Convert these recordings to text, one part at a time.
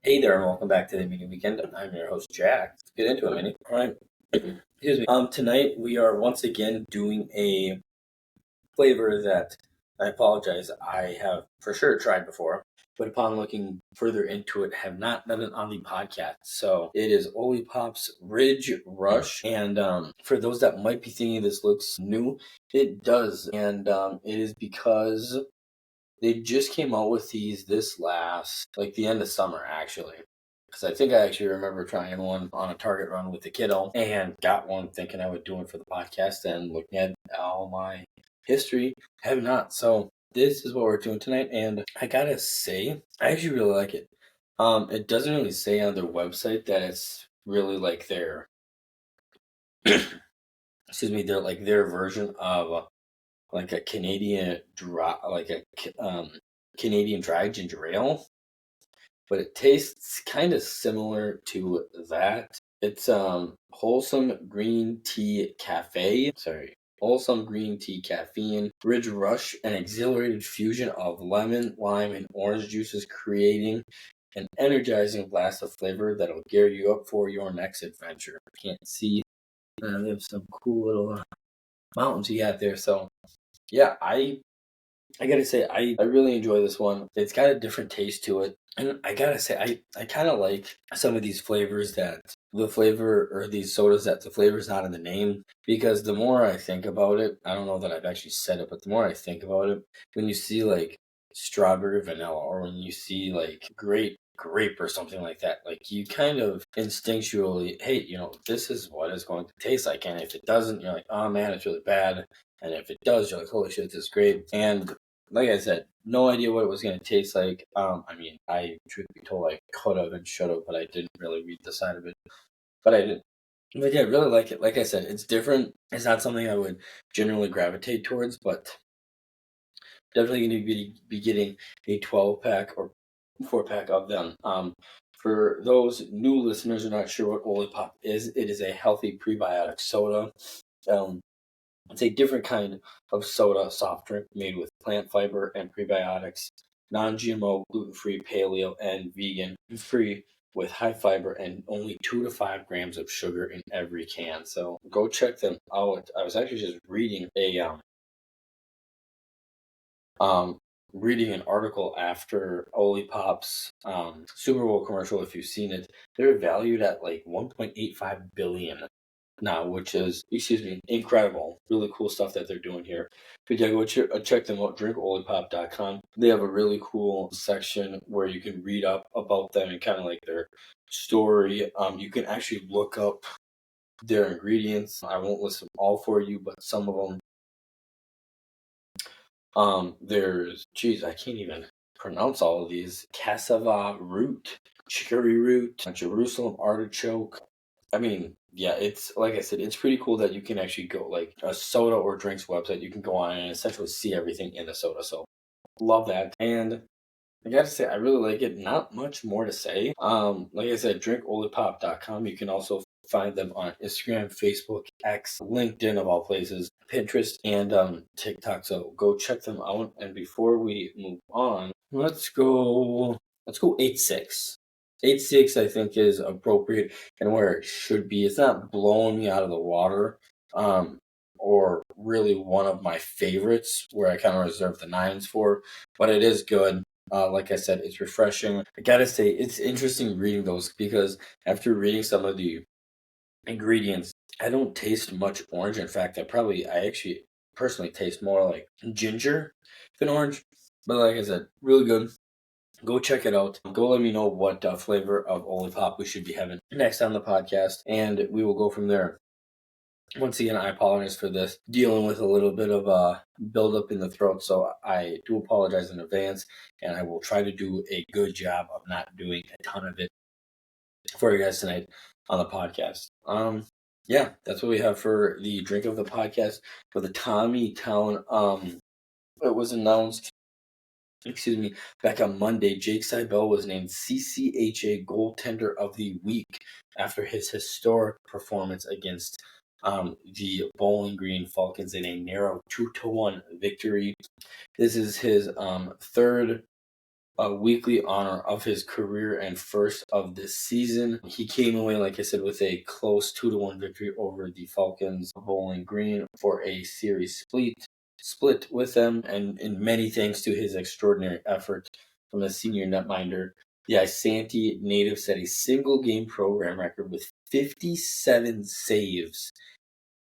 Hey there, and welcome back to the Mini Weekend. I'm your host, Jack. Let's get into it, Mini. All right. Excuse me. Tonight we are once again doing a flavor that I apologize, I have for sure tried before, but upon looking further into it, have not done it on the podcast. So it is Olipop's Ridge Rush, and for those that might be thinking this looks new, it does, and it is because they just came out with these this the end of summer, actually. Because I think I actually remember trying one on a Target run with the kiddo and got one thinking I would do it for the podcast. And looking at all my history, have not. So this is what we're doing tonight. And I gotta say, I actually really like it. It doesn't really say on their website that it's really like their, their version of like a Canadian dry ginger ale, but it tastes kind of similar to that. It's wholesome green tea caffeine, Ridge Rush, an exhilarated fusion of lemon, lime, and orange juices, creating an energizing blast of flavor that'll gear you up for your next adventure. Can't see, they have some cool little mountains you got there. So yeah, I gotta say, I really enjoy this one. It's got a different taste to it. And I gotta say, I kind of like some of these flavors that the flavor, or these sodas that the flavor's not in the name. Because the more I think about it, I don't know that I've actually said it, but the more I think about it, when you see like strawberry vanilla, or when you see like grape or something like that, like you kind of instinctually, hey, this is what it's going to taste like. And if it doesn't, you're like, oh man, it's really bad. And if it does, you're like, holy shit, this is great. And like I said, no idea what it was going to taste like. I, truth be told, I could have and should have, but I didn't really read the side of it. But I did. But yeah, I really like it. Like I said, it's different. It's not something I would generally gravitate towards, but definitely going to be getting a 12-pack or 4-pack of them. For those new listeners who are not sure what Olipop is, it is a healthy prebiotic soda. It's a different kind of soda soft drink made with plant fiber and prebiotics, non-GMO, gluten-free, paleo, and vegan-free, with high fiber and only 2 to 5 grams of sugar in every can. So go check them out. I was actually just reading an article after Olipop's Super Bowl commercial. If you've seen it, they're valued at like 1.85 billion now, which is, incredible. Really cool stuff that they're doing here. But yeah, go check them out, drinkolipop.com. They have a really cool section where you can read up about them and kind of like their story. You can actually look up their ingredients. I won't list them all for you, but some of them. I can't even pronounce all of these. Cassava root, chicory root, Jerusalem artichoke. I mean, yeah, it's like I said, it's pretty cool that you can actually go like a soda or drinks website. You can go on and essentially see everything in the soda. So love that. And I gotta say, I really like it. Not much more to say. Like I said, drinkolipop.com. You can also find them on Instagram, Facebook, X, LinkedIn of all places, Pinterest, and TikTok. So go check them out. And before we move on, let's go 8-6. 8-6, I think, is appropriate and where it should be. It's not blowing me out of the water. Or really one of my favorites where I kind of reserve the 9s for, but it is good. Like I said, it's refreshing. I gotta say, it's interesting reading those because after reading some of the ingredients, I don't taste much orange. In fact, I actually personally taste more like ginger than orange. But like I said, really good. Go check it out. Go let me know what flavor of Olipop we should be having next on the podcast, and we will go from there. Once again, I apologize for this, dealing with a little bit of a buildup in the throat, so I do apologize in advance, and I will try to do a good job of not doing a ton of it for you guys tonight on the podcast. Yeah, that's what we have for the drink of the podcast for the Tommy Town. It was announced, back on Monday. Jake Seibel was named CCHA Goaltender of the Week after his historic performance against the Bowling Green Falcons in a narrow 2-1 victory. This is his third a weekly honor of his career and first of this season. He came away, like I said, with a close 2-1 victory over the Falcons of Bowling Green for a series split with them, and in many thanks to his extraordinary effort from the senior netminder. The Isanti native set a single game program record with 57 saves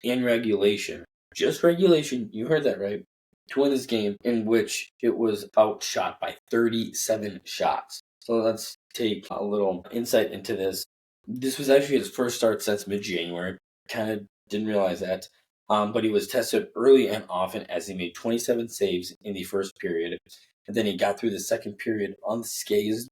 in regulation. Just regulation, you heard that right, to win this game, in which it was outshot by 37 shots. So let's take a little insight into this. This was actually his first start since mid-January. Kind of didn't realize that. But he was tested early and often as he made 27 saves in the first period. And then he got through the second period unscathed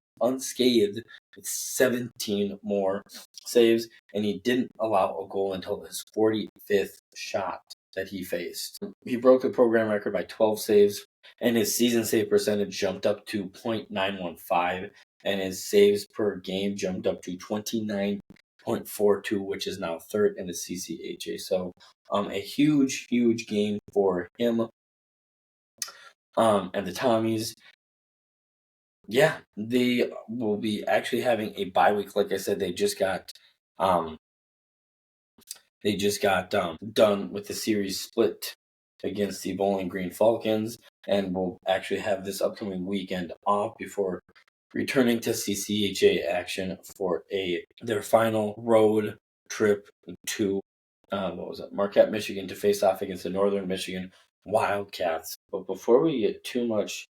with 17 more saves, and he didn't allow a goal until his 45th shot that he faced. He broke the program record by 12 saves, and his season save percentage jumped up to .915, and his saves per game jumped up to 29.42, which is now third in the CCHA. So a huge game for him. And the Tommies, yeah, they will be actually having a bye week. Like I said, they just got done with the series split against the Bowling Green Falcons, and will actually have this upcoming weekend off before returning to CCHA action for their final road trip to Marquette, Michigan, to face off against the Northern Michigan Wildcats. But before we get too much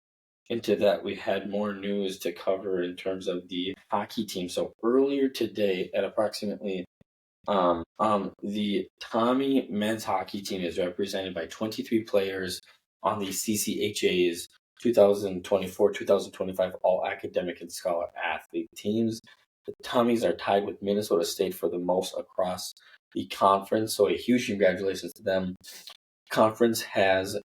into that, we had more news to cover in terms of the hockey team. So earlier today, at approximately the Tommy men's hockey team is represented by 23 players on the CCHA's 2024-2025 All Academic and Scholar Athlete teams. The Tommies are tied with Minnesota State for the most across the conference, so a huge congratulations to them. Conference has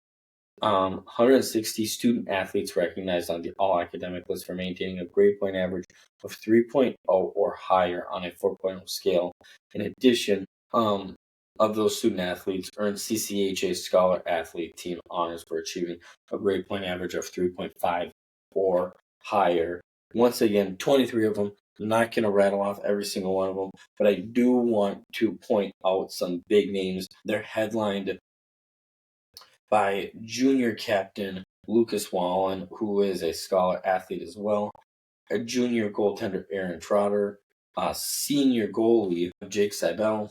160 student athletes recognized on the all academic list for maintaining a grade point average of 3.0 or higher on a 4.0 scale. In addition, of those student athletes earned CCHA Scholar Athlete Team honors for achieving a grade point average of 3.5 or higher. Once again, 23 of them. I'm not going to rattle off every single one of them, but I do want to point out some big names. They're headlined by junior captain Lucas Wallen, who is a scholar athlete as well, a junior goaltender Aaron Trotter, senior goalie Jake Seibel,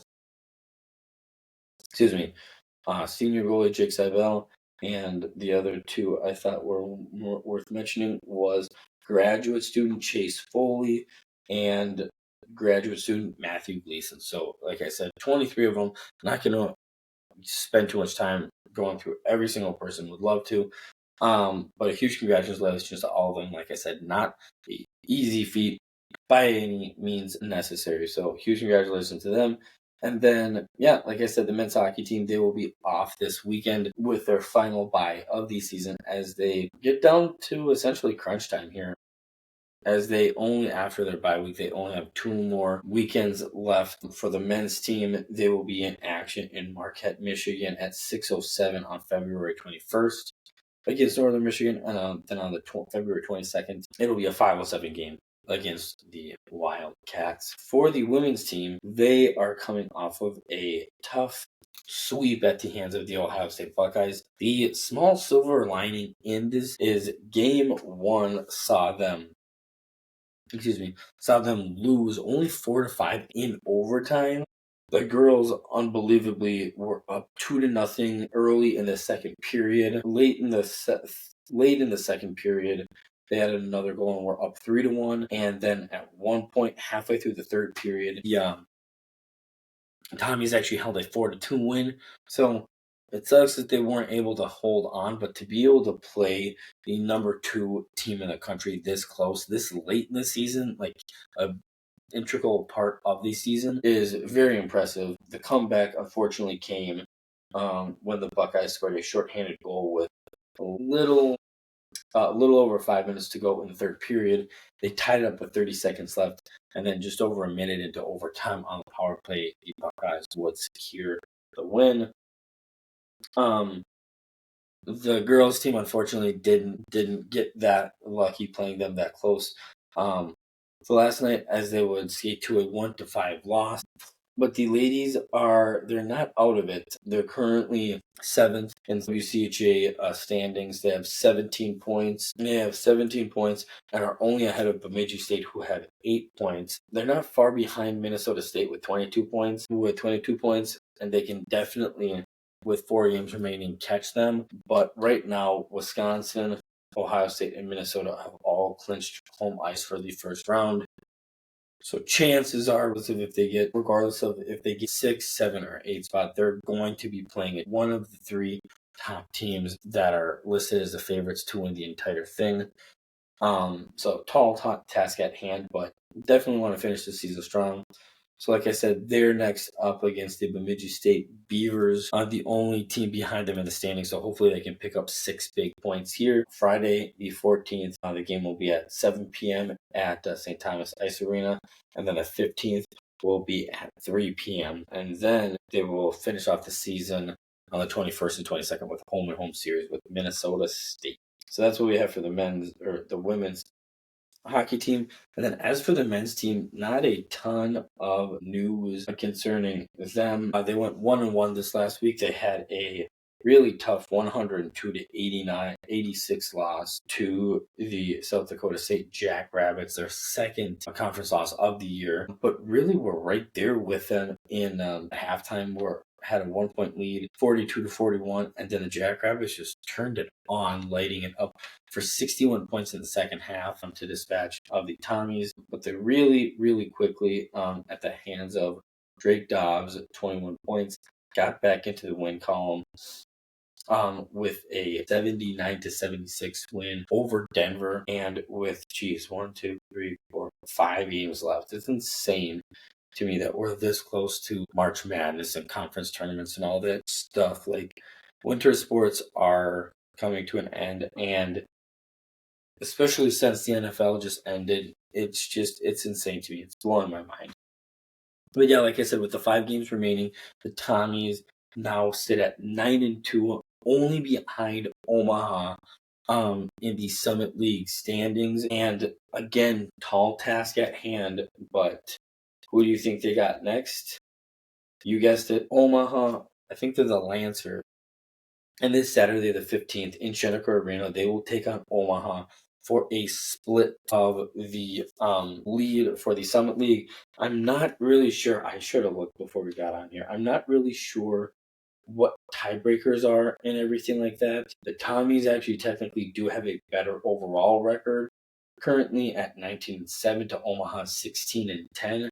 and the other two I thought were worth mentioning was graduate student Chase Foley and graduate student Matthew Gleason. So, like I said, 23 of them. Not going to spend too much time going through every single person. Would love to. But a huge congratulations to all of them. Like I said, not an easy feat by any means necessary. So huge congratulations to them. And then, yeah, like I said, the men's hockey team, they will be off this weekend with their final bye of the season as they get down to essentially crunch time here. As they only, after their bye week, they only have 2 more weekends left. For the men's team, they will be in action in Marquette, Michigan at 6:07 on February 21st against Northern Michigan. And then on the February 22nd, it'll be a 5:07 game against the Wildcats. For the women's team, they are coming off of a tough sweep at the hands of the Ohio State Buckeyes. The small silver lining in this is game 1 saw them lose only 4-5 in overtime. The girls unbelievably were up 2-0 early in the second period. Late in the second period, they had another goal and were up 3-1. And then at one point, halfway through the third period, the Tommies actually held a 4-2 win. So it sucks that they weren't able to hold on, but to be able to play the number 2 team in the country this close, this late in the season, like a integral part of the season, is very impressive. The comeback unfortunately came when the Buckeyes scored a shorthanded goal with a little over 5 minutes to go in the third period. They tied it up with 30 seconds left, and then just over a minute into overtime on the power play, the Buckeyes would secure the win. The girls team unfortunately didn't get that lucky playing them that close. So last night, as they would skate to a 1-5 loss. But the ladies they're not out of it. They're currently seventh in WCHA standings. They have 17 points. And are only ahead of Bemidji State, who have 8 points. They're not far behind Minnesota State with 22 points. And they can definitely, with 4 games remaining, catch them. But right now, Wisconsin, Ohio State, and Minnesota have all clinched home ice for the first round. So chances are, regardless of if they get 6, 7, or 8 spot, they're going to be playing at one of the 3 top teams that are listed as the favorites to win the entire thing. So tall task at hand, but definitely want to finish the season strong. So like I said, they're next up against the Bemidji State Beavers, the only team behind them in the standings. So hopefully they can pick up 6 big points here. Friday, the 14th, the game will be at 7 p.m. at St. Thomas Ice Arena. And then the 15th will be at 3 p.m. And then they will finish off the season on the 21st and 22nd with home series with Minnesota State. So that's what we have for the women's hockey team. And then as for the men's team, not a ton of news concerning them. They went 1-1 this last week. They had a really tough 102-86 loss to the South Dakota State Jackrabbits, their second conference loss of the year. But really, we're right there with them in halftime. Had a 1-point lead, 42-41, and then the Jackrabbits just turned it on, lighting it up for 61 points in the second half to dispatch of the Tommies. But they really, really quickly, at the hands of Drake Dobbs, 21 points, got back into the win column with a 79-76 win over Denver. And with, 5 games left. It's insane to me that we're this close to March Madness and conference tournaments and all that stuff. Like, winter sports are coming to an end, and especially since the NFL just ended, it's insane to me. It's blowing my mind. But yeah, like I said, with the 5 games remaining, the Tommies now sit at 9-2, only behind Omaha in the Summit League standings. And again, tall task at hand, but who do you think they got next? You guessed it, Omaha. I think they're the Lancers. And this Saturday, the 15th, in Shenandoah Arena, they will take on Omaha for a split of the lead for the Summit League. I'm not really sure. I should have looked before we got on here. I'm not really sure what tiebreakers are and everything like that. The Tommies actually technically do have a better overall record, currently at 19-7 to Omaha's 16-10.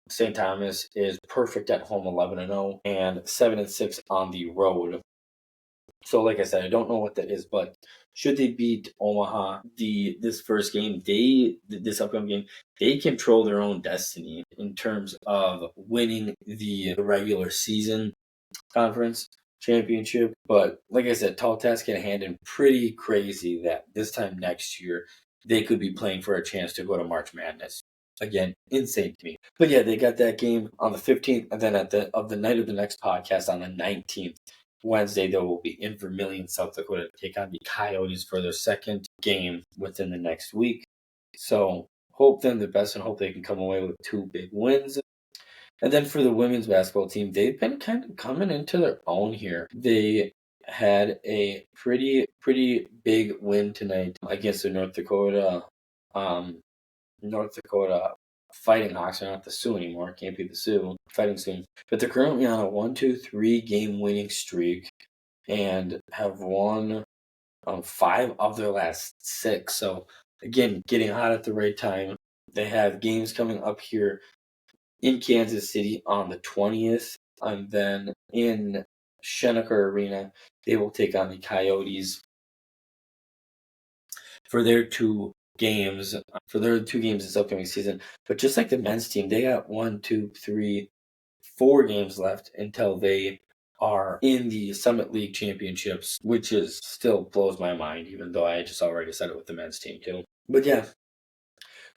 St. Thomas is perfect at home, 11-0, and 7-6 on the road. So, like I said, I don't know what that is, but should they beat Omaha this upcoming game, they control their own destiny in terms of winning the regular season conference championship. But like I said, tall task at hand, and pretty crazy that this time next year they could be playing for a chance to go to March Madness. Again, insane to me. But yeah, they got that game on the 15th, and then the night of the next podcast on the 19th, Wednesday, they will be in Vermillion, South Dakota, to take on the Coyotes for their second game within the next week. So hope them the best and hope they can come away with 2 big wins. And then for the women's basketball team, they've been kind of coming into their own here. They had a pretty big win tonight against the North Dakota Fighting Hawks. They're not the Sioux anymore. Can't be the Sioux. Fighting Sioux. But they're currently on a 1-2-3 game winning streak and have won 5 of their last 6. So again, getting hot at the right time. They have games coming up here in Kansas City on the 20th, and then in Shenandoah Arena, they will take on the Coyotes for their 2 games this upcoming season. But just like the men's team, they got 4 games left until they are in the Summit League Championships, which is still blows my mind, even though I just already said it with the men's team too. But yeah,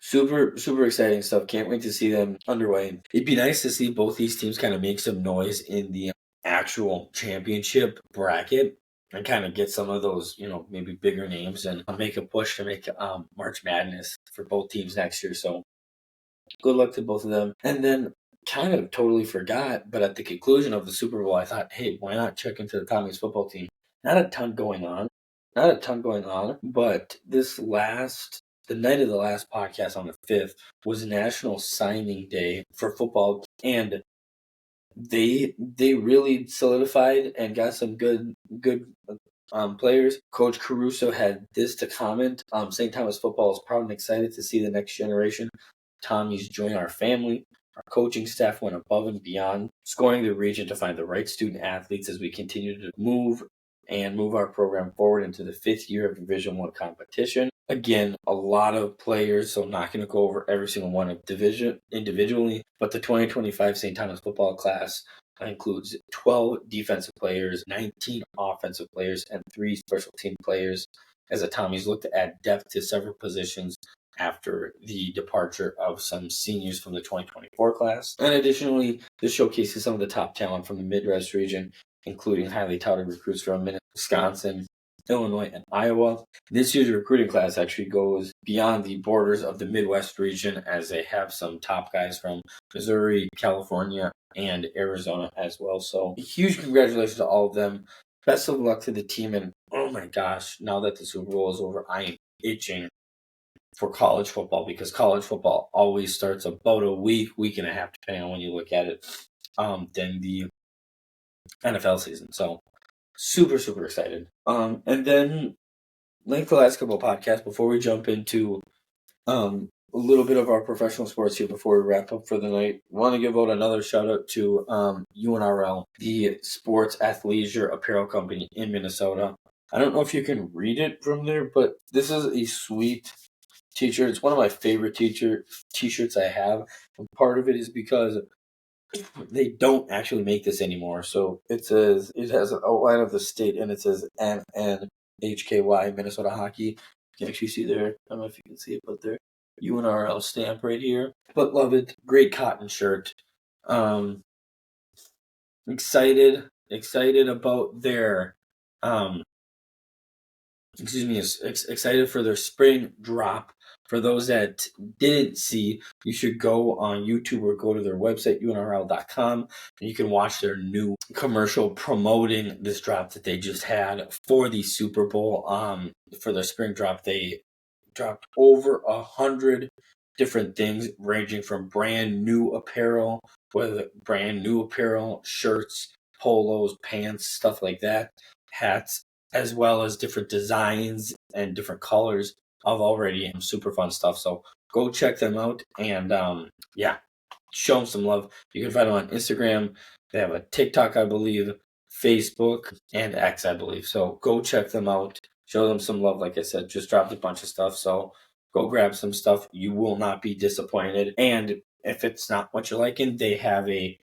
super exciting stuff. Can't wait to see them underway. It'd be nice to see both these teams kind of make some noise in the actual championship bracket. and kind of get some of those, maybe bigger names and make a push to make March Madness for both teams next year. So good luck to both of them. And then kind of totally forgot, but at the conclusion of the Super Bowl, I thought, hey, why not check into the Tommy's football team? Not a ton going on. Not a ton going on, but the night of the last podcast on the 5th was National Signing Day for football, and they really solidified and got some good players. Coach Caruso had this to comment. St. Thomas football is proud and excited to see the next generation Tommy's join our family. Our coaching staff went above and beyond, scoring the region to find the right student athletes as we continue to move our program forward into the 5th year of Division I competition. Again, a lot of players, so I'm not going to go over every single one of division individually, but the 2025 St. Thomas football class includes 12 defensive players, 19 offensive players, and 3 special team players, as the Tommies look to add depth to several positions after the departure of some seniors from the 2024 class. And additionally, this showcases some of the top talent from the Midwest region, including highly touted recruits from Wisconsin, Illinois, and Iowa. This year's recruiting class actually goes beyond the borders of the Midwest region, as they have some top guys from Missouri, California, and Arizona as well. So huge congratulations to all of them. Best of luck to the team. And oh my gosh, now that the Super Bowl is over, I am itching for college football, because college football always starts about a week and a half, depending on when you look at it, than the NFL season. So super, super excited. And then, like the last couple of podcasts, before we jump into a little bit of our professional sports here before we wrap up for the night, want to give out another shout out to UNRL, the sports athleisure apparel company in Minnesota. I don't know if you can read it from there, but this is a sweet t-shirt. It's one of my favorite t-shirts I have. And part of it is because they don't actually make this anymore. So it has an outline of the state, and it says MNHKY, Minnesota Hockey. You can actually see there. I don't know if you can see it, but there, UNRL stamp right here. But love it. Great cotton shirt. Excited about their excited for their spring drop. For those that didn't see, you should go on YouTube or go to their website, unrl.com, and you can watch their new commercial promoting this drop that they just had for the Super Bowl. For their spring drop, they dropped over 100 different things, ranging from brand new apparel, shirts, polos, pants, stuff like that, hats, as well as different designs and different colors of already super fun stuff. So go check them out and show them some love. You can find them on Instagram. They have a TikTok, I believe, Facebook, and X, I believe. So go check them out. Show them some love. Like I said, just dropped a bunch of stuff. So go grab some stuff. You will not be disappointed. And if it's not what you're liking, they have I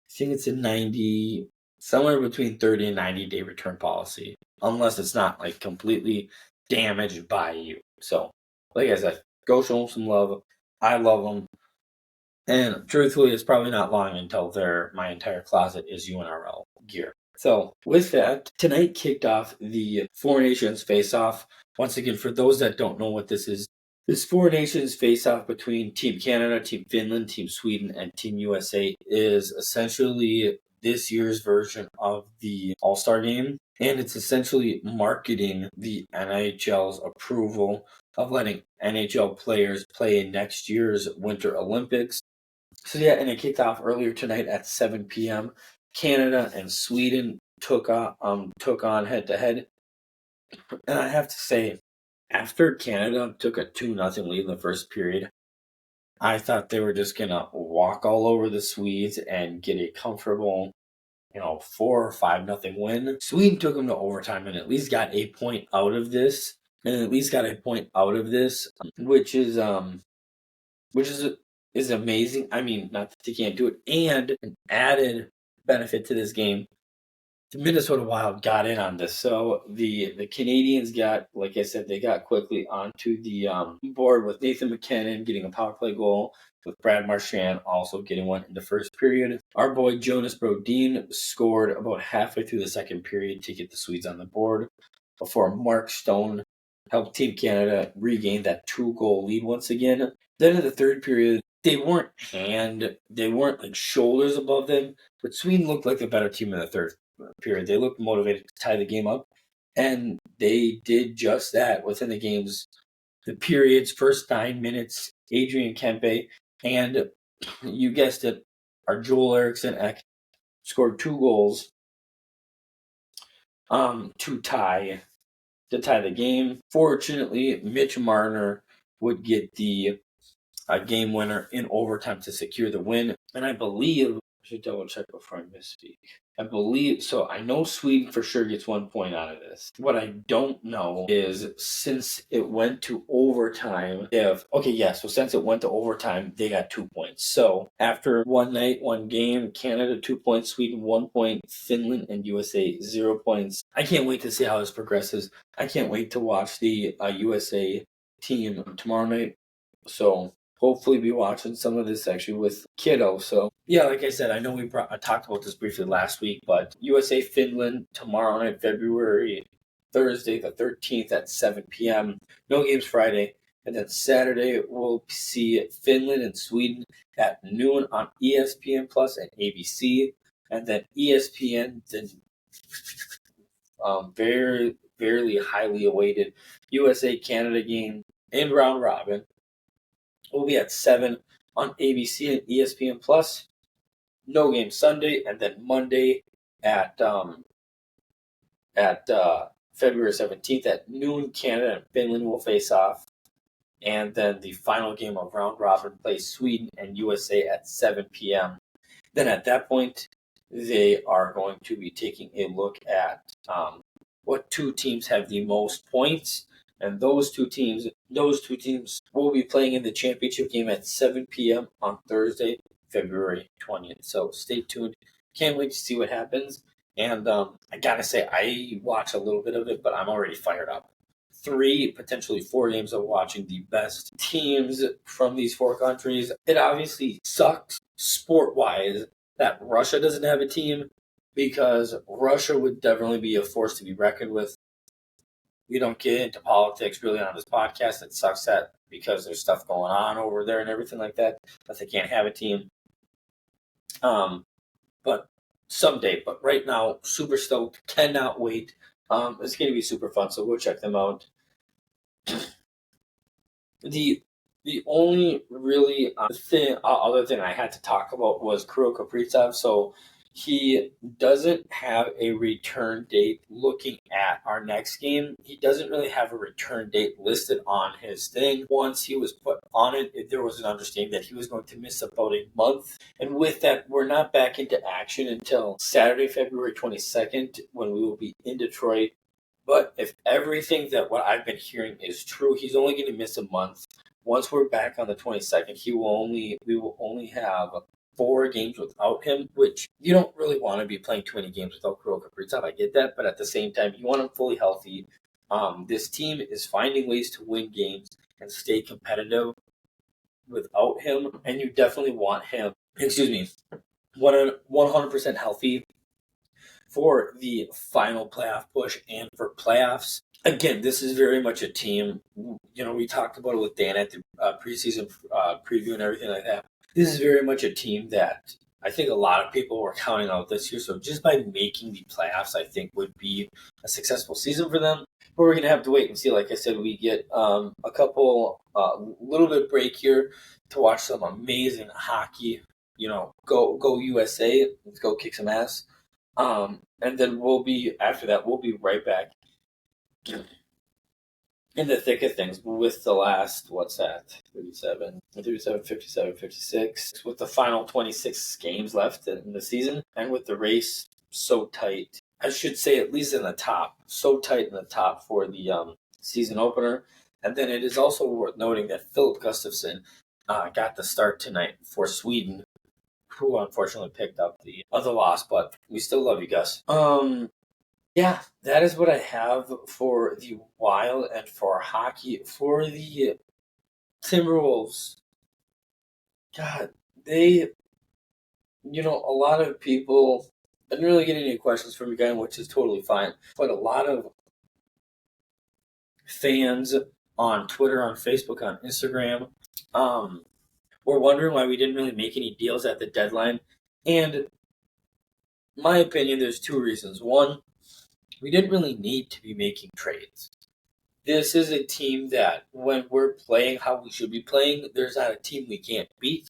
think it's a somewhere between 30 and 90-day return policy, unless it's not like completely damaged by you. So, like I said, go show them some love. I love them. And truthfully, it's probably not long until my entire closet is UNRL gear. So, with that, tonight kicked off the Four Nations face-off. Once again, for those that don't know what this is, this Four Nations face-off between Team Canada, Team Finland, Team Sweden, and Team USA is essentially this year's version of the All-Star Game. And it's essentially marketing the NHL's approval of letting NHL players play in next year's Winter Olympics. So yeah, and it kicked off earlier tonight at 7 p.m. Canada and Sweden took on head to head, and I have to say, after Canada took a 2-0 lead in the first period, I thought they were just gonna walk all over the Swedes and get a comfortable, 4 or 5-0 win. Sweden took them to overtime and at least got a point out of this, which is amazing. I mean, not that they can't do it. And an added benefit to this game, the Minnesota Wild got in on this. So the Canadians got, like I said, they got quickly onto the board with Nathan McKinnon getting a power play goal, with Brad Marchand also getting one in the first period. Our boy Jonas Brodin scored about halfway through the second period to get the Swedes on the board before Mark Stone helped Team Canada regain that 2-goal lead once again. Then in the third period, they weren't like shoulders above them, but Sweden looked like the better team in the third period. They looked motivated to tie the game up, and they did just that within the period's first 9 minutes. Adrian Kempe and, you guessed it, our Joel Eriksson Ek scored 2 goals to tie the game. Fortunately, Mitch Marner would get the game winner in overtime to secure the win. And I believe, I should double check before I misspeak. I believe, so I know Sweden for sure gets 1 point out of this. What I don't know is, since it went to overtime, so since it went to overtime, they got 2 points. So after one night, one game, Canada 2 points, Sweden 1 point, Finland and USA 0 points. I can't wait to see how this progresses. I can't wait to watch the USA team tomorrow night. So hopefully be watching some of this actually with kiddo. So yeah, like I said, I know I talked about this briefly last week, but USA Finland tomorrow night, Thursday the 13th at 7 p.m. No games Friday. And then Saturday we'll see Finland and Sweden at noon on ESPN Plus and ABC. And then ESPN, the very, very highly awaited USA Canada game in round robin will be at 7 on ABC and ESPN Plus. No game Sunday, and then Monday at February 17th at noon, Canada and Finland will face off. And then the final game of round robin plays Sweden and USA at 7 p.m. Then at that point, they are going to be taking a look at what two teams have the most points, and those two teams will be playing in the championship game at 7 p.m. on Thursday, February 20th. So stay tuned. Can't wait to see what happens. And I gotta say, I watch a little bit of it, but I'm already fired up. 3, potentially 4 games of watching the best teams from these 4 countries. It obviously sucks sport-wise that Russia doesn't have a team, because Russia would definitely be a force to be reckoned with. We don't get into politics really on this podcast. It sucks that because there's stuff going on over there and everything like that they can't have a team. But someday. But right now, super stoked. Cannot wait. It's going to be super fun, so go check them out. The only really other thing I had to talk about was Kirill Kaprizov. So he doesn't have a return date. Looking at our next game, he doesn't really have a return date listed on his thing. Once he was put on it, there was an understanding that he was going to miss about a month. And with that, we're not back into action until Saturday, February 22nd, when we will be in Detroit. But if everything that what I've been hearing is true, he's only going to miss a month. Once we're back on the 22nd, we will only have 4 games without him, which you don't really want to be playing too many games without Kirill Kaprizov. I get that, but at the same time, you want him fully healthy. This team is finding ways to win games and stay competitive without him, and you definitely want him, 100% healthy for the final playoff push and for playoffs. Again, this is very much a team. We talked about it with Dan at the preseason preview and everything like that. This is very much a team that I think a lot of people were counting out this year. So just by making the playoffs, I think would be a successful season for them. But we're going to have to wait and see. Like I said, we get a little bit break here to watch some amazing hockey. Go USA. Let's go kick some ass. And then after that, we'll be right back in the thick of things with the last, 37, 57, 56, with the final 26 games left in the season, and with the race so tight, I should say at least in the top, so tight in the top for the season opener. And then it is also worth noting that Philip Gustafsson got the start tonight for Sweden, who unfortunately picked up the other loss, but we still love you, Gus. Yeah, that is what I have for the Wild and for hockey. For the Timberwolves, God, they, a lot of people, I didn't really get any questions from you guys, which is totally fine, but a lot of fans on Twitter, on Facebook, on Instagram, were wondering why we didn't really make any deals at the deadline. And in my opinion, there's two reasons. One, we didn't really need to be making trades. This is a team that, when we're playing how we should be playing, there's not a team we can't beat.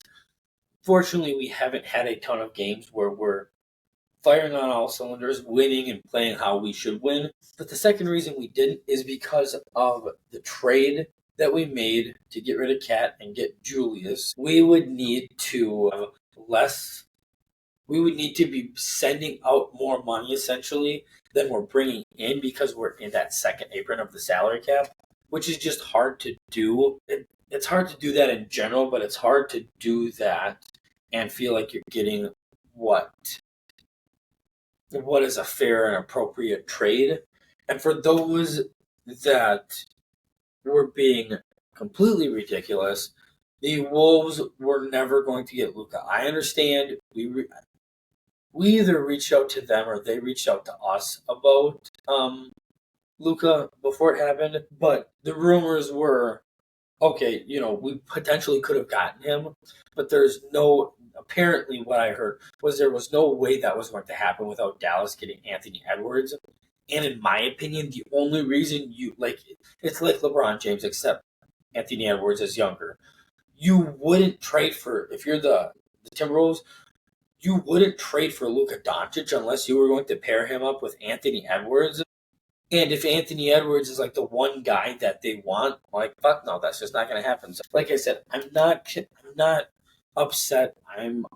Fortunately, we haven't had a ton of games where we're firing on all cylinders, winning and playing how we should win. But the second reason we didn't is because of the trade that we made to get rid of Cat and get Julius. We would need to have less. We would need to be sending out more money, essentially, than we're bringing in, because we're in that second apron of the salary cap, which is just hard to do. It's hard to do that in general, but it's hard to do that and feel like you're getting what is a fair and appropriate trade. And for those that were being completely ridiculous, the Wolves were never going to get Luka. I understand we either reached out to them or they reached out to us about Luka before it happened, but the rumors were, okay, we potentially could have gotten him, but there's no. Apparently, what I heard was there was no way that was going to happen without Dallas getting Anthony Edwards. And in my opinion, the only reason it's like LeBron James, except Anthony Edwards is younger. You wouldn't trade for, if you're the Timberwolves, you wouldn't trade for Luka Doncic unless you were going to pair him up with Anthony Edwards. And if Anthony Edwards is like the one guy that they want, like, fuck no, that's just not going to happen. So, like I said, I'm not upset. I'm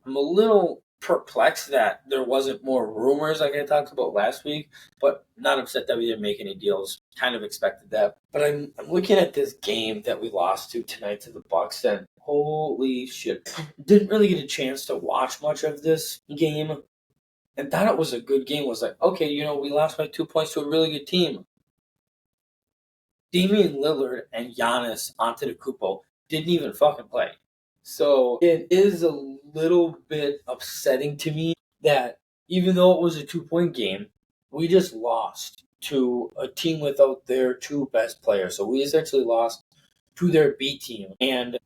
a little perplexed that there wasn't more rumors like I talked about last week, but not upset that we didn't make any deals. Kind of expected that. But I'm looking at this game that we lost to tonight to the Bucks, and holy shit. Didn't really get a chance to watch much of this game, and thought it was a good game. Was like, okay, we lost by 2 points to a really good team. Damian Lillard and Giannis Antetokounmpo didn't even fucking play. So it is a little bit upsetting to me that even though it was a 2-point game, we just lost to a team without their two best players. So we essentially lost to their B team. And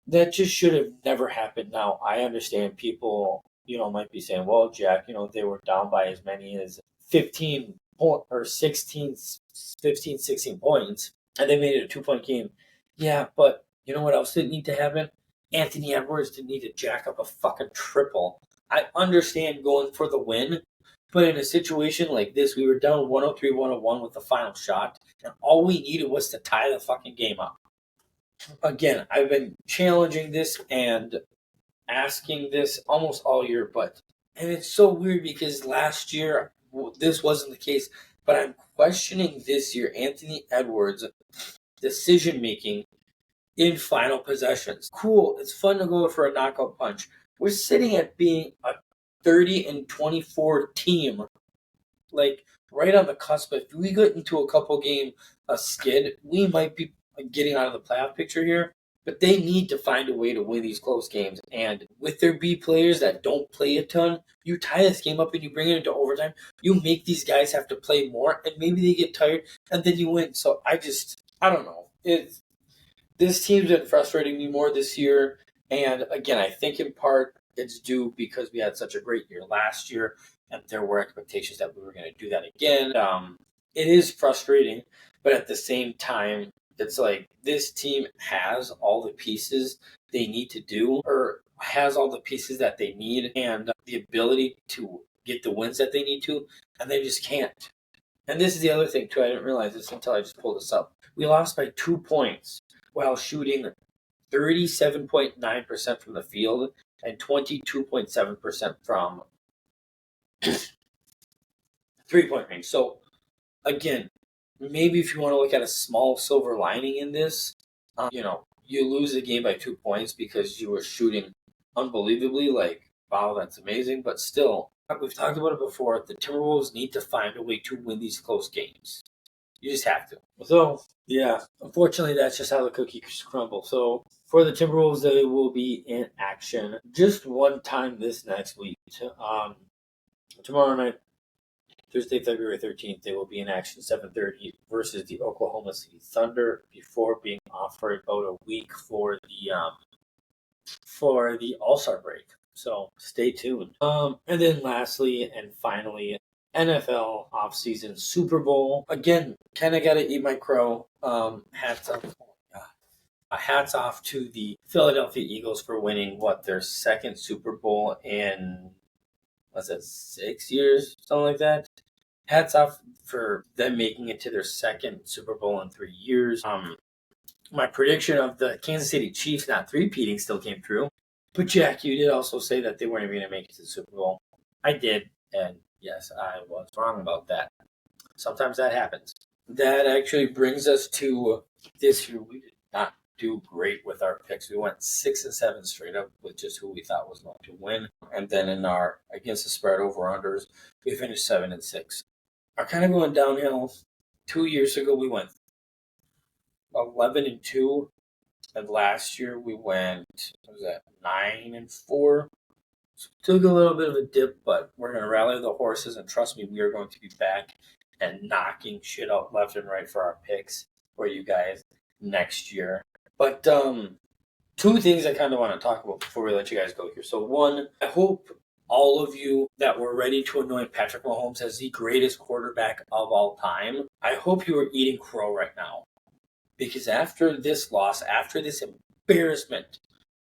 that just should have never happened. Now, I understand people, might be saying, well, Jack, they were down by as many as 15 or 16, 15, 16 points, and they made it a 2-point game. Yeah, but you know what else didn't need to happen? Anthony Edwards didn't need to jack up a fucking triple. I understand going for the win, but in a situation like this, we were down 103-101 with the final shot, and all we needed was to tie the fucking game up. Again, I've been challenging this and asking this almost all year, and it's so weird because last year this wasn't the case, but I'm questioning this year Anthony Edwards' decision making in final possessions. Cool, it's fun to go for a knockout punch. We're sitting at being a 30-24 team, like right on the cusp. If we get into a couple game skid, we might be getting out of the playoff picture here. But they need to find a way to win these close games. And with their B players that don't play a ton, you tie this game up and you bring it into overtime. You make these guys have to play more, and maybe they get tired, and then you win. So I don't know. This team's been frustrating me more this year. And again, I think in part it's due because we had such a great year last year, and there were expectations that we were going to do that again. It is frustrating, but at the same time, it's like this team has all the pieces they need to do, or has all the pieces that they need, and the ability to get the wins that they need to, and they just can't. And this is the other thing, too. I didn't realize this until I just pulled this up. We lost by 2 points while shooting 37.9% from the field and 22.7% from 3-point range. So, again, maybe if you want to look at a small silver lining in this, you lose the game by 2 points because you were shooting unbelievably. Like, wow, that's amazing. But still, we've talked about it before. The Timberwolves need to find a way to win these close games. You just have to. So, yeah, unfortunately, that's just how the cookies crumble. So, for the Timberwolves, they will be in action just one time this next week. Tomorrow night, Thursday, February 13th, they will be in action 7:30 versus the Oklahoma City Thunder before being off for about a week for the All-Star break. So stay tuned. And then lastly and finally, NFL offseason Super Bowl. Again, kind of got to eat my crow. Hats off to the Philadelphia Eagles for winning their second Super Bowl in, was it 6 years, something like that. Hats off for them making it to their second Super Bowl in 3 years. My prediction of the Kansas City Chiefs not three-peating still came true. But Jack, you did also say that they weren't even going to make it to the Super Bowl. I did, and yes, I was wrong about that. Sometimes that happens. That actually brings us to this year. We did not do great with our picks. We went 6-7 straight up with just who we thought was going to win. And then in our against the spread over-unders, we finished 7-6. Are kind of going downhill. 2 years ago, we went 11-2. And last year we went, 9-4? So took a little bit of a dip, but we're going to rally the horses, and trust me, we are going to be back and knocking shit out left and right for our picks for you guys next year. But two things I kind of want to talk about before we let you guys go here. So one, I hope all of you that were ready to anoint Patrick Mahomes as the greatest quarterback of all time, I hope you are eating crow right now. Because after this loss, after this embarrassment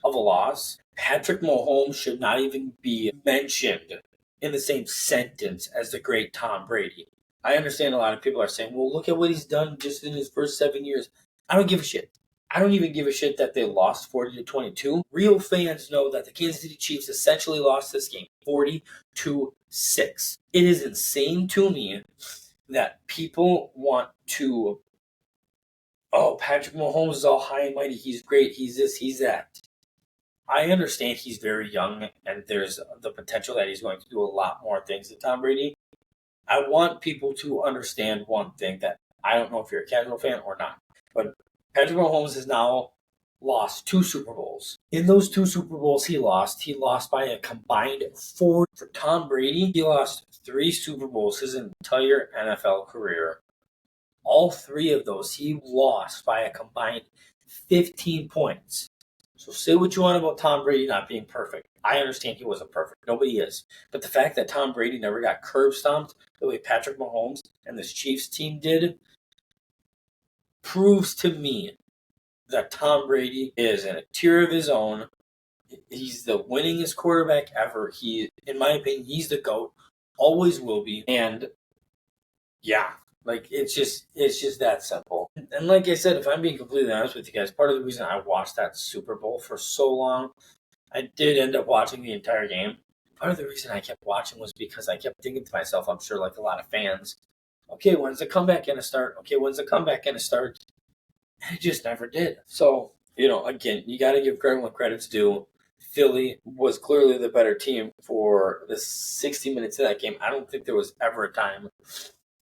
of a loss, Patrick Mahomes should not even be mentioned in the same sentence as the great Tom Brady. I understand a lot of people are saying, well, look at what he's done just in his first 7 years. I don't give a shit. I don't even give a shit that they lost 40-22. Real fans know that the Kansas City Chiefs essentially lost this game 40-6. It is insane to me that people want to, oh, Patrick Mahomes is all high and mighty. He's great. He's this, he's that. I understand he's very young and there's the potential that he's going to do a lot more things than Tom Brady. I want people to understand one thing that I don't know if you're a casual fan or not, but Patrick Mahomes has now lost 2 Super Bowls. In those 2 Super Bowls he lost by a combined 4. For Tom Brady, he lost 3 Super Bowls his entire NFL career. All 3 of those he lost by a combined 15 points. So say what you want about Tom Brady not being perfect. I understand he wasn't perfect. Nobody is. But the fact that Tom Brady never got curb stomped the way Patrick Mahomes and this Chiefs team did proves to me that Tom Brady is in a tier of his own. He's the winningest quarterback ever. In my opinion, he's the GOAT. Always will be. And yeah, like it's just that simple. And like I said, if I'm being completely honest with you guys, part of the reason I watched that Super Bowl for so long, I did end up watching the entire game. Part of the reason I kept watching was because I kept thinking to myself, I'm sure like a lot of fans, okay, when's the comeback going to start? Okay, when's the comeback going to start? And it just never did. So, again, you got to give credit when credit's due. Philly was clearly the better team for the 60 minutes of that game. I don't think there was ever a time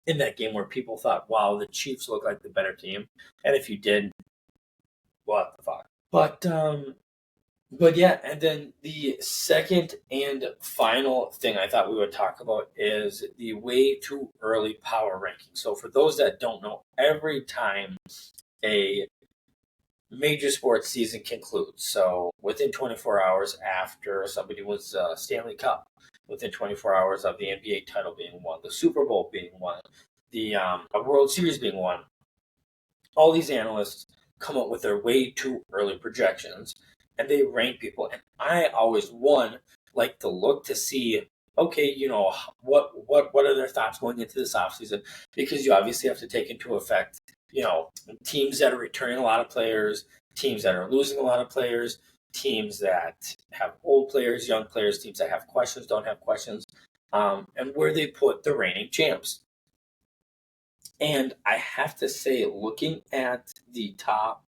in that game where people thought, wow, the Chiefs look like the better team. And if you did, what the fuck? But yeah, and then the second and final thing I thought we would talk about is the way too early power ranking. So for those that don't know, every time a major sports season concludes, so within 24 hours after somebody wins Stanley Cup, within 24 hours of the NBA title being won, the Super Bowl being won, the World Series being won, all these analysts come up with their way too early projections and they rank people. And I always, like to look to see, okay, what are their thoughts going into this offseason? Because you obviously have to take into effect, teams that are returning a lot of players, teams that are losing a lot of players, teams that have old players, young players, teams that have questions, don't have questions, and where they put the reigning champs. And I have to say, looking at the top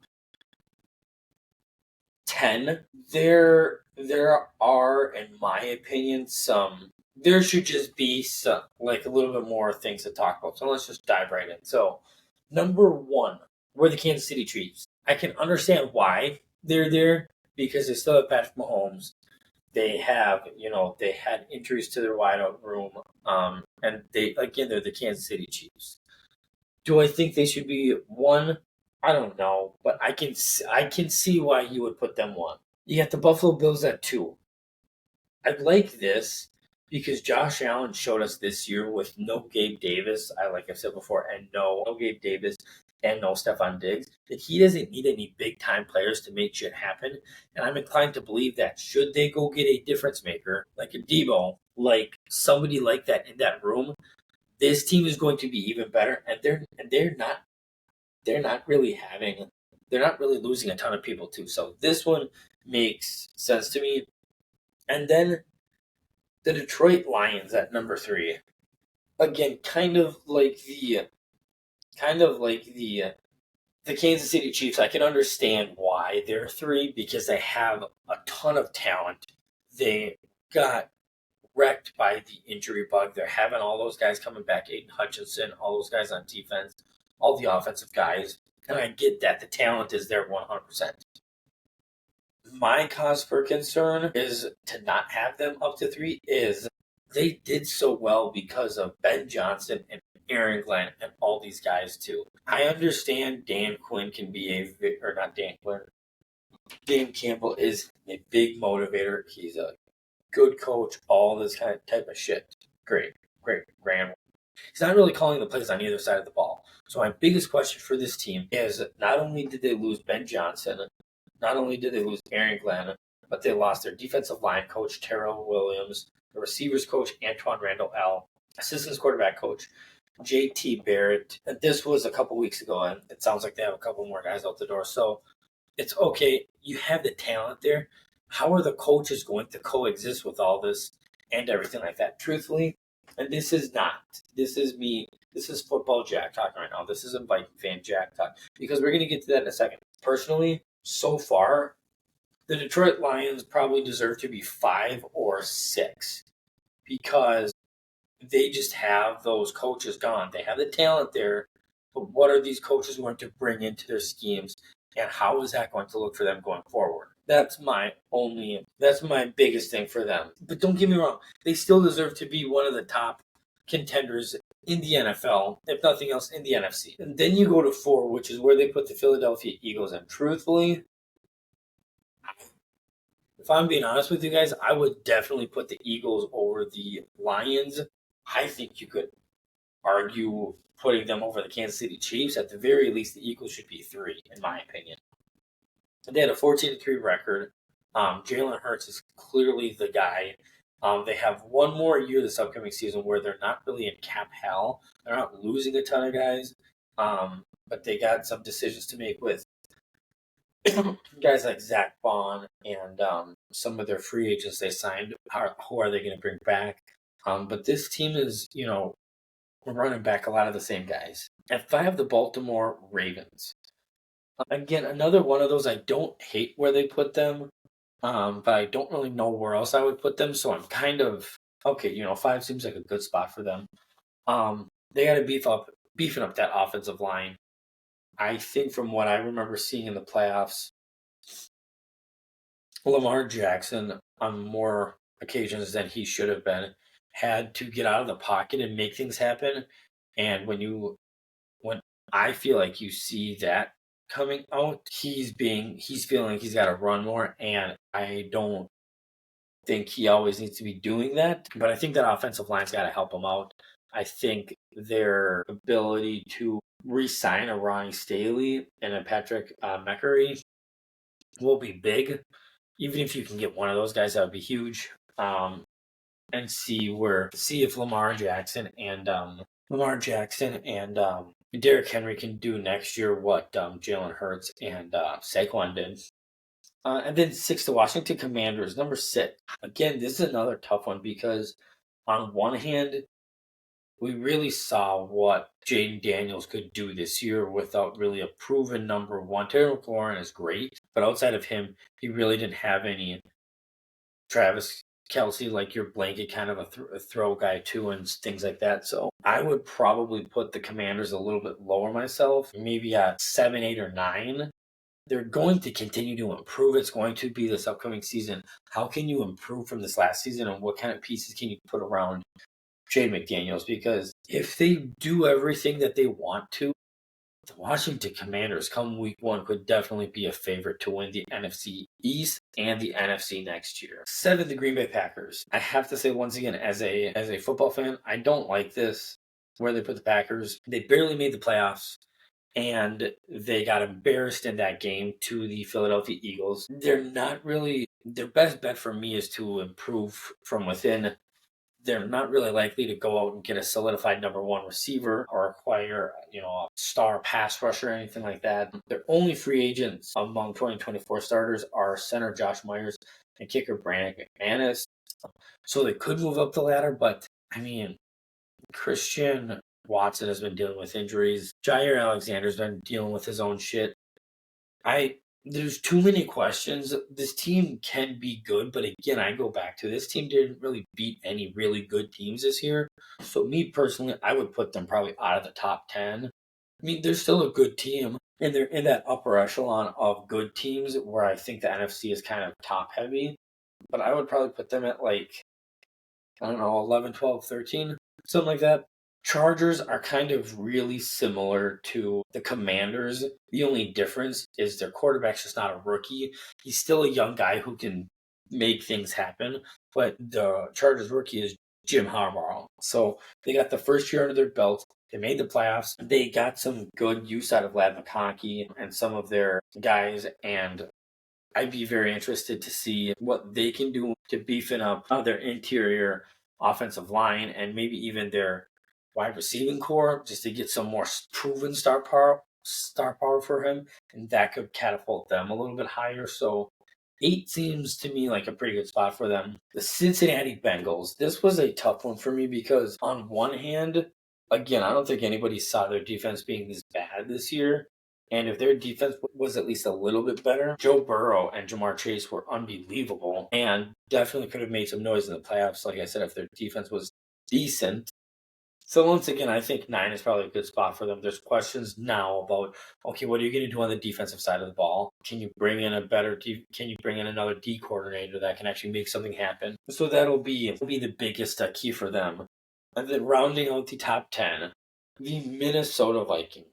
10, there There are, in my opinion, there should just be some, like a little bit more things to talk about. So let's just dive right in. So, number one, we're the Kansas City Chiefs. I can understand why they're there because they still have Patrick Mahomes. They have, they had injuries to their wideout room. And they're the Kansas City Chiefs. Do I think they should be one? I don't know, but I can see why you would put them one. You got the Buffalo Bills at two. I like this because Josh Allen showed us this year with no Gabe Davis. Like I said before, and no Gabe Davis and no Stephon Diggs, that he doesn't need any big time players to make shit happen. And I'm inclined to believe that should they go get a difference maker like a Debo, like somebody like that in that room, this team is going to be even better. And they're not really losing a ton of people too. So this one makes sense to me. And then the Detroit Lions at number three. Again, kind of like the Kansas City Chiefs. I can understand why they're three because they have a ton of talent. They got wrecked by the injury bug. They're having all those guys coming back, Aiden Hutchinson, all those guys on defense, all the offensive guys. And I get that the talent is there 100%. My cause for concern is to not have them up to three is they did so well because of Ben Johnson and Aaron Glenn and all these guys too. I understand Dan Quinn can be or not Dan Quinn. Dan Campbell is a big motivator. He's a good coach, all this kind of type of shit. Great, great, grand. He's not really calling the plays on either side of the ball. So my biggest question for this team is not only did they lose Ben Johnson, not only did they lose Aaron Glenn, but they lost their defensive line coach, Terrell Williams, the receivers coach, Antoine Randall L., assistant quarterback coach, JT Barrett. And this was a couple weeks ago, and it sounds like they have a couple more guys out the door. So it's okay. You have the talent there. How are the coaches going to coexist with all this and everything like that? Truthfully, and this is not. This is me. This is football Jack talking right now. This isn't Viking fan Jack talk because we're going to get to that in a second. Personally, so far, the Detroit Lions probably deserve to be 5 or 6 because they just have those coaches gone. They have the talent there, but what are these coaches going to bring into their schemes, and how is that going to look for them going forward? That's my biggest thing for them. But don't get me wrong, they still deserve to be one of the top contenders in the NFL, if nothing else, in the NFC. And then you go to 4, which is where they put the Philadelphia Eagles. And truthfully, if I'm being honest with you guys, I would definitely put the Eagles over the Lions. I think you could argue putting them over the Kansas City Chiefs. At the very least, the Eagles should be 3, in my opinion. They had a 14-3 record. Jalen Hurts is clearly the guy. They have one more year this upcoming season where they're not really in cap hell. They're not losing a ton of guys, but they got some decisions to make with guys like Zach Bond and some of their free agents they signed. Who are they going to bring back? But this team is, running back a lot of the same guys. If I have the Baltimore Ravens, again, another one of those I don't hate where they put them, but I don't really know where else I would put them. So I'm kind of okay. 5 seems like a good spot for them. They got to beefing up that offensive line. I think from what I remember seeing in the playoffs, Lamar Jackson, on more occasions than he should have been, had to get out of the pocket and make things happen. And when I feel like you see that coming out, he's feeling like he's got to run more, and I don't think he always needs to be doing that. But I think that offensive line's got to help him out. I think their ability to re-sign a Ronnie Staley and a Patrick McCurry will be big. Even if you can get one of those guys, that would be huge. And see if Lamar Jackson and Derrick Henry can do next year what Jalen Hurts and Saquon did. And then 6, the Washington Commanders, number 6. Again, this is another tough one because on one hand, we really saw what Jaden Daniels could do this year without really a proven number one. Terry McLaurin is great, but outside of him, he really didn't have any Travis Kelsey, like your blanket kind of a throw guy too, and things like that. So I would probably put the Commanders a little bit lower myself, maybe at 7, 8, or 9. They're going to continue to improve. It's going to be this upcoming season. How can you improve from this last season, and what kind of pieces can you put around Jay McDaniels? Because if they do everything that they want to, the Washington Commanders come week 1 could definitely be a favorite to win the NFC East and the NFC next year. 7, the Green Bay Packers. I have to say once again, as a football fan, I don't like this where they put the Packers. They barely made the playoffs, and they got embarrassed in that game to the Philadelphia Eagles. They're not really, their best bet for me is to improve from within. They're not really likely to go out and get a solidified number 1 receiver or acquire, a star pass rusher or anything like that. Their only free agents among 2024 starters are center Josh Myers and kicker Brandon McManus. So they could move up the ladder, but I mean, Christian Watson has been dealing with injuries. Jair Alexander's been dealing with his own shit. There's too many questions. This team can be good, but again, I go back to this team didn't really beat any really good teams this year. So me personally, I would put them probably out of the top 10. I mean, they're still a good team, and they're in that upper echelon of good teams where I think the NFC is kind of top heavy. But I would probably put them at like, I don't know, 11, 12, 13, something like that. Chargers are kind of really similar to the Commanders. The only difference is their quarterback's just not a rookie. He's still a young guy who can make things happen. But the Chargers rookie is Jim Harbaugh. So they got the first year under their belt. They made the playoffs. They got some good use out of Lad McConkey and some of their guys. And I'd be very interested to see what they can do to beefing up their interior offensive line and maybe even their wide receiving core just to get some more proven star power for him, and that could catapult them a little bit higher. So 8 seems to me like a pretty good spot for them. The Cincinnati Bengals. This was a tough one for me because on one hand, again, I don't think anybody saw their defense being this bad this year. And if their defense was at least a little bit better, Joe Burrow and Jamar Chase were unbelievable and definitely could have made some noise in the playoffs. Like I said, if their defense was decent. So once again, I think 9 is probably a good spot for them. There's questions now about, okay, what are you going to do on the defensive side of the ball? Can you bring in can you bring in another D coordinator that can actually make something happen? So that'll be the biggest key for them. And then rounding out the top 10, the Minnesota Vikings.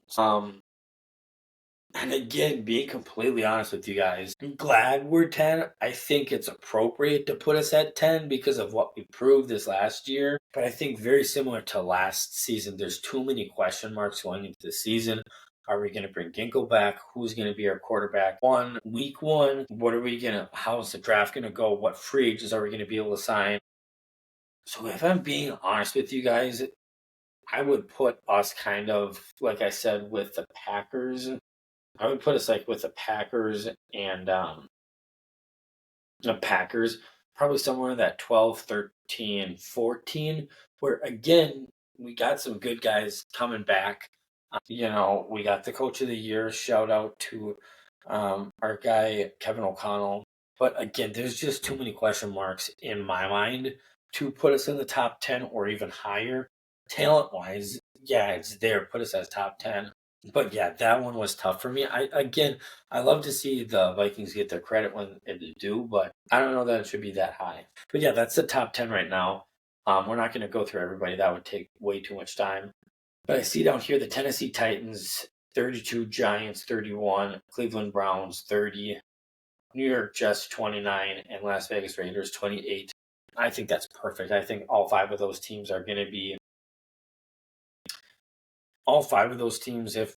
And again, being completely honest with you guys, I'm glad we're 10. I think it's appropriate to put us at 10 because of what we proved this last year. But I think very similar to last season, there's too many question marks going into the season. Are we going to bring Ginkle back? Who's going to be our quarterback? Week 1, how's the draft going to go? What free agents are we going to be able to sign? So if I'm being honest with you guys, I would put us kind of, like I said, with the Packers. I would put us like with the Packers and the Packers, probably somewhere in that 12, 13, 14, where again, we got some good guys coming back. We got the coach of the year. Shout out to our guy, Kevin O'Connell. But again, there's just too many question marks in my mind to put us in the top 10 or even higher. Talent wise, yeah, it's there. Put us as top 10. But yeah, that one was tough for me. I love to see the Vikings get their credit when they do, but I don't know that it should be that high. But yeah, that's the top 10 right now. We're not going to go through everybody. That would take way too much time. But I see down here the Tennessee Titans 32, Giants 31, Cleveland Browns 30, New York Jets 29, and Las Vegas Raiders 28. I think that's perfect. I think all 5 of those teams are going to be all 5 of those teams, if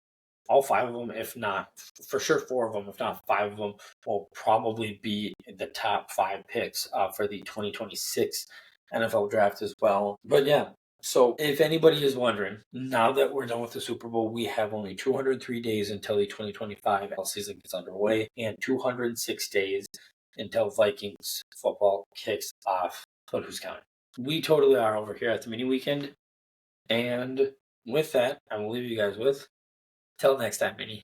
all 5 of them, if not for sure 4 of them, if not 5 of them, will probably be the top 5 picks for the 2026 NFL draft as well. But yeah, so if anybody is wondering, now that we're done with the Super Bowl, we have only 203 days until the 2025 NFL season gets underway and 206 days until Vikings football kicks off. But who's counting? We totally are over here at the mini weekend. And with that, I will leave you guys with. Till next time, Mini.